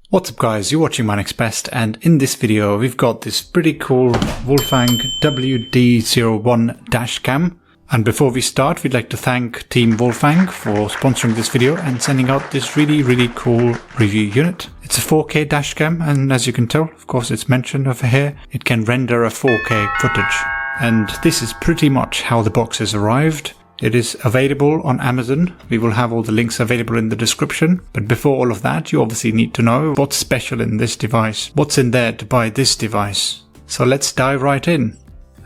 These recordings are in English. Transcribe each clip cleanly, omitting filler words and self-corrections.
What's up guys, you're watching MyNextBest, and in this video we've got this pretty cool WOLFANG WD01 dashcam. And before we start, we'd like to thank Team WOLFANG for sponsoring this video and sending out this really cool review unit. It's a 4K dashcam, and as you can tell, of course it's mentioned over here, it can render a 4K footage. And this is pretty much how the box has arrived. It is available on Amazon. We will have all the links available in the description. But before all of that, you obviously need to know what's special in this device. What's in there to buy this device? So let's dive right in.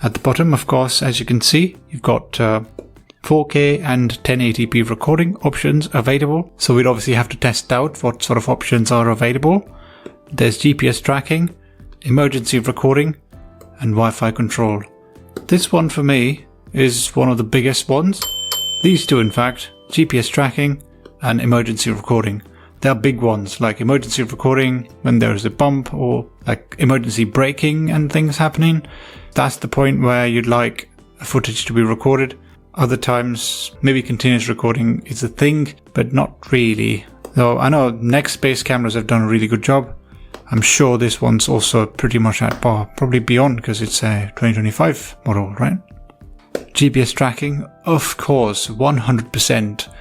At the bottom, of course, as you can see, you've got 4K and 1080p recording options available. So we'd obviously have to test out what sort of options are available. There's GPS tracking, emergency recording, and Wi-Fi control. This one for me is one of the biggest ones. These two, in fact, GPS tracking and emergency recording. They are big ones, like emergency recording when there's a bump or like emergency braking and things happening. That's the point where you'd like a footage to be recorded. Other times, maybe continuous recording is a thing, but not really. Though I know MyNextBest cameras have done a really good job. I'm sure this one's also pretty much at par, probably beyond, because it's a 2025 model, right? GPS tracking, of course, 100%.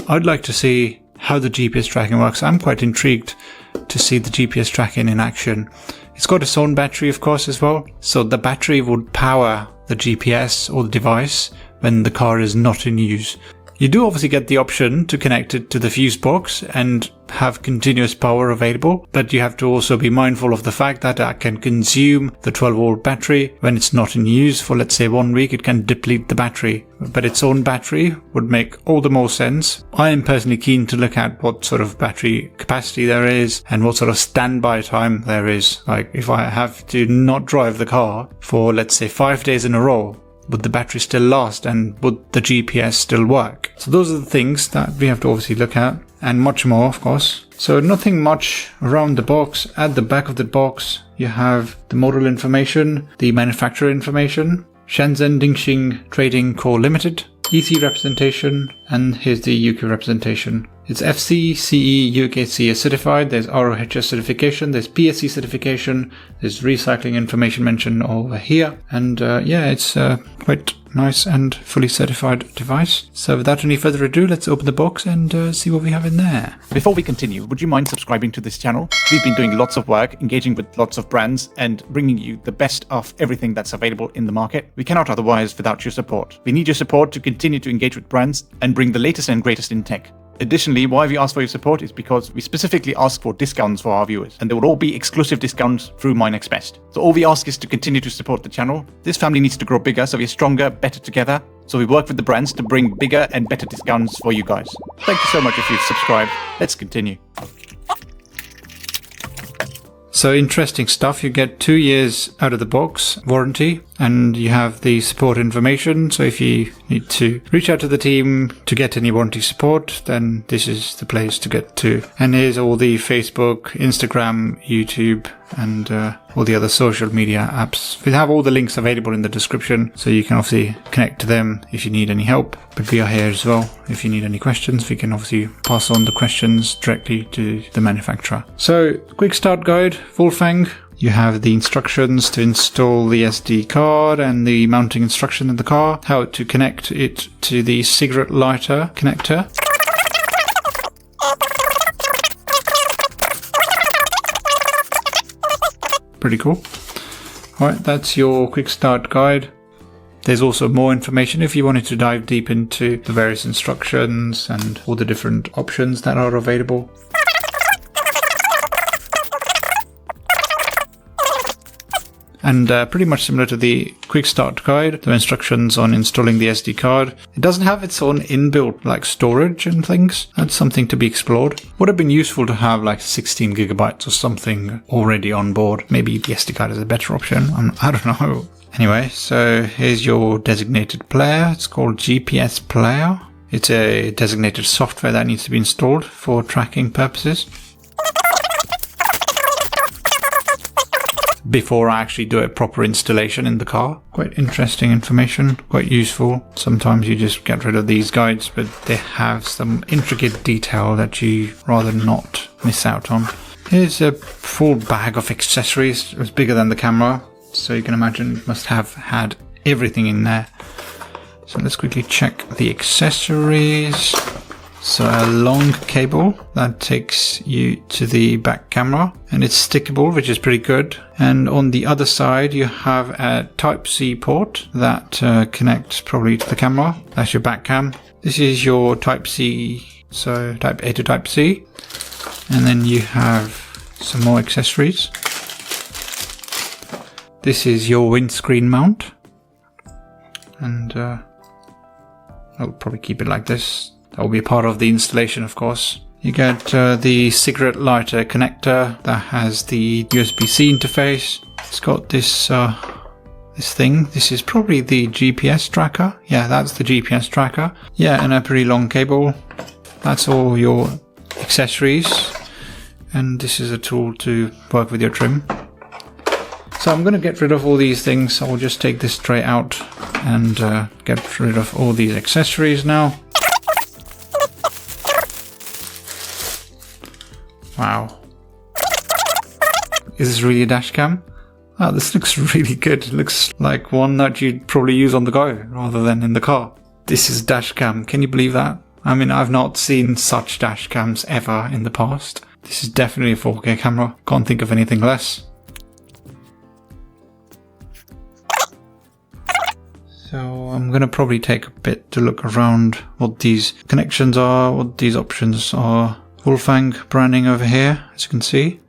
I'd like to see how the GPS tracking works. I'm quite intrigued to see the GPS tracking in action. It's got its own battery, of course, as well. So the battery would power the GPS or the device when the car is not in use. You do obviously get the option to connect it to the fuse box and have continuous power available, but you have to also be mindful of the fact that it can consume the 12-volt battery when it's not in use for, let's say, 1 week. It can deplete the battery, but its own battery would make all the more sense. I am personally keen to look at what sort of battery capacity there is and what sort of standby time there is. Like if I have to not drive the car for, let's say, 5 days in a row, would the battery still last, and would the GPS still work? So those are the things that we have to obviously look at, and much more, of course. So nothing much around the box. At the back of the box, you have the model information, the manufacturer information, Shenzhen Dingxing Trading Co. Limited, EC representation, and here's the UK representation. It's FC, CE, UKCS certified, there's ROHS certification, there's PSC certification, there's recycling information mentioned over here, and yeah, it's quite nice and fully certified device. So without any further ado, let's open the box and see what we have in there. Before we continue, would you mind subscribing to this channel? We've been doing lots of work, engaging with lots of brands, and bringing you the best of everything that's available in the market. We cannot otherwise without your support. We need your support to continue to engage with brands and bring the latest and greatest in tech. Additionally, why we ask for your support is because we specifically ask for discounts for our viewers, and there will all be exclusive discounts through MyNextBest. So all we ask is to continue to support the channel. This family needs to grow bigger, so we're stronger, better together. So we work with the brands to bring bigger and better discounts for you guys. Thank you so much if you've subscribed. Let's continue. So interesting stuff. You get 2 years out of the box warranty, and you have the support information. So if you need to reach out to the team to get any warranty support, then this is the place to get to. And here's all the Facebook, Instagram, YouTube, and all the other social media apps. We have all the links available in the description, so you can obviously connect to them if you need any help. But we are here as well. If you need any questions, we can obviously pass on the questions directly to the manufacturer. So, quick start guide, WOLFANG. You have the instructions to install the SD card and the mounting instruction in the car, how to connect it to the cigarette lighter connector. Pretty cool. Alright, that's your quick start guide. There's also more information if you wanted to dive deep into the various instructions and all the different options that are available. And pretty much similar to the quick start guide, the instructions on installing the SD card. It doesn't have its own inbuilt like storage and things. That's something to be explored. Would have been useful to have like 16 gigabytes or something already on board. Maybe the SD card is a better option. I don't know. Anyway, so here's your designated player. It's called GPS Player. It's a designated software that needs to be installed for tracking purposes. Before I actually do a proper installation in the car. Quite interesting information, quite useful. Sometimes you just get rid of these guides, but they have some intricate detail that you rather not miss out on. Here's a full bag of accessories. It was bigger than the camera, so you can imagine it must have had everything in there. So let's quickly check the accessories. So a long cable that takes you to the back camera, and it's stickable, which is pretty good. And on the other side you have a Type-C port that connects probably to the camera. That's your back cam. This is your Type-C, so Type A to Type-C. And then you have some more accessories. This is your windscreen mount. And I'll probably keep it like this. That will be part of the installation, of course. You get the cigarette lighter connector that has the USB-C interface. It's got this this thing. This is probably the GPS tracker. Yeah, that's the GPS tracker. Yeah, and a pretty long cable. That's all your accessories. And this is a tool to work with your trim. So I'm going to get rid of all these things. I'll just take this tray out and get rid of all these accessories now. Wow. Is this really a dash cam? Wow, this looks really good. It looks like one that you'd probably use on the go rather than in the car. This is dash cam. Can you believe that? I mean, I've not seen such dash cams ever in the past. This is definitely a 4K camera. Can't think of anything less. So I'm going to probably take a bit to look around what these connections are, what these options are. Wolfang branding over here, as you can see.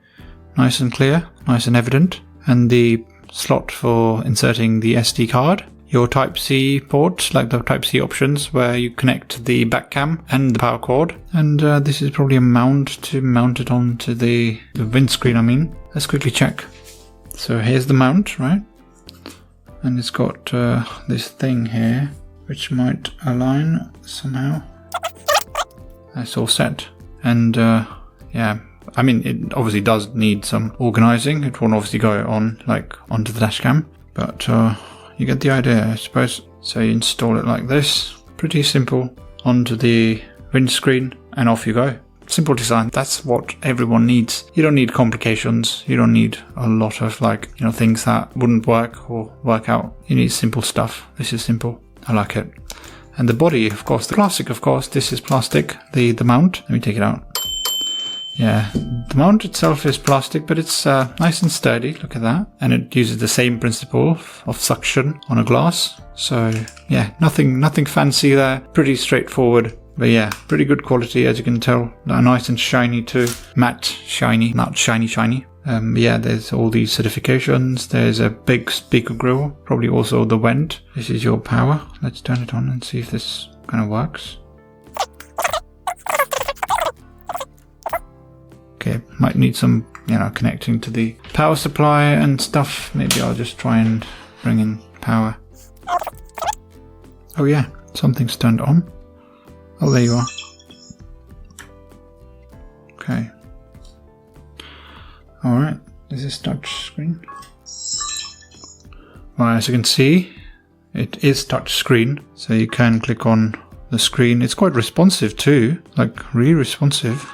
Nice and clear, nice and evident. And the slot for inserting the SD card. Your Type-C port, like the Type-C options, where you connect the back cam and the power cord. And this is probably a mount to mount it onto the windscreen, I mean. Let's quickly check. So here's the mount, right? And it's got this thing here, which might align somehow. That's all set. And yeah, I mean, it obviously does need some organizing. It won't obviously go on like onto the dash cam, but you get the idea, I suppose. So you install it like this, pretty simple, onto the windscreen, and off you go. Simple design. That's what everyone needs. You don't need complications. You don't need a lot of like, you know, things that wouldn't work or work out. You need simple stuff. This is simple. I like it. And the body, of course, the plastic, of course, this is plastic, the mount. Let me take it out. Yeah, the mount itself is plastic, but it's nice and sturdy, look at that. And it uses the same principle of suction on a glass. So yeah, nothing fancy there, pretty straightforward. But yeah, pretty good quality, as you can tell. Nice and shiny too, matte shiny, not shiny. Yeah, there's all these certifications. There's a big speaker grill, probably also the vent. This is your power. Let's turn it on and see if this kind of works. Okay, might need some, you know, connecting to the power supply and stuff. Maybe I'll just try and bring in power. Oh yeah, something's turned on. Oh, there you are. Okay. Alright, this is touch screen. Well, as you can see, it is touch screen, so you can click on the screen. It's quite responsive too, like really responsive.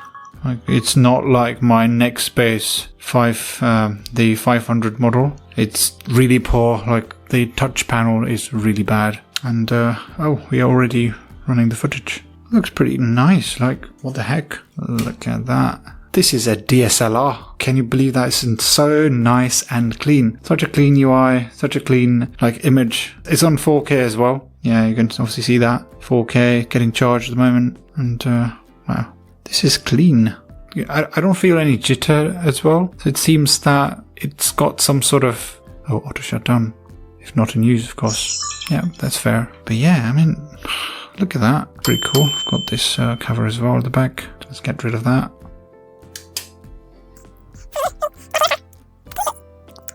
Like, it's not like my MyNextBest 5, the 500 model. It's really poor, like the touch panel is really bad. And oh, we are already running the footage. Looks pretty nice, like what the heck? Look at that. This is a DSLR. Can you believe that? It's so nice and clean. Such a clean UI, such a clean like image. It's on 4K as well. Yeah, you can obviously see that. 4K, getting charged at the moment. And wow, this is clean. I don't feel any jitter as well. So it seems that it's got some sort of auto shutdown. If not in use, of course. Yeah, that's fair. But yeah, I mean, look at that. Pretty cool. I've got this cover as well at the back. Let's get rid of that.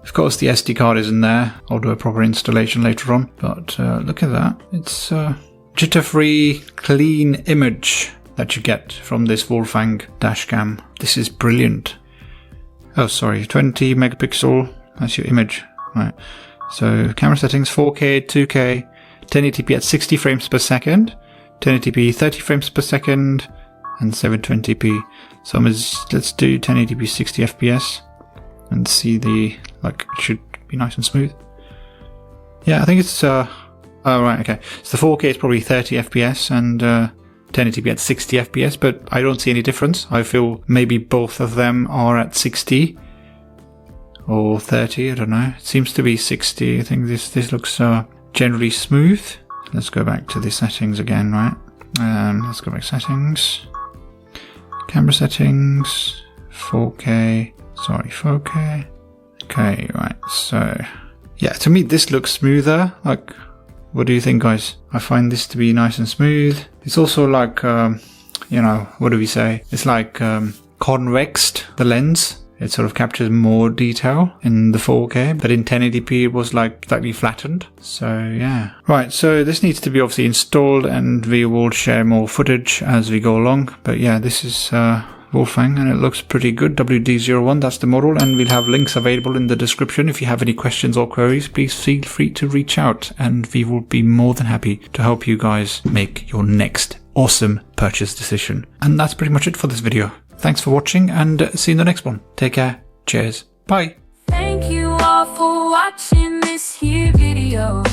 Of course, the SD card is in there. I'll do a proper installation later on. But look at that. It's jitter-free, clean image that you get from this Wolfang dashcam. This is brilliant. Oh, sorry, 20 megapixel. That's your image. Right. So camera settings 4K, 2K, 1080p at 60 frames per second, 1080p 30 frames per second, and 720p. So let's do 1080p 60 FPS and see it should be nice and smooth. Yeah, I think it's oh right, okay. So the 4K is probably 30 FPS and 1080p at 60 FPS, but I don't see any difference. I feel maybe both of them are at 60 or 30, I don't know. It seems to be 60. I think this looks generally smooth. Let's go back to the settings again, right? Let's go back to settings. Camera settings, 4K. Okay, right, so yeah, to me this looks smoother. Like, what do you think, guys? I find this to be nice and smooth. It's also like, you know, what do we say? It's like convexed, the lens. It sort of captures more detail in the 4K, but in 1080p it was like slightly flattened. So yeah. Right, so this needs to be obviously installed and we will share more footage as we go along. But yeah, this is Wolfang and it looks pretty good. WD01, that's the model, and we'll have links available in the description. If you have any questions or queries, please feel free to reach out and we will be more than happy to help you guys make your next awesome purchase decision. And that's pretty much it for this video. Thanks for watching and see you in the next one. Take care. Cheers. Bye. Thank you all for watching this here video.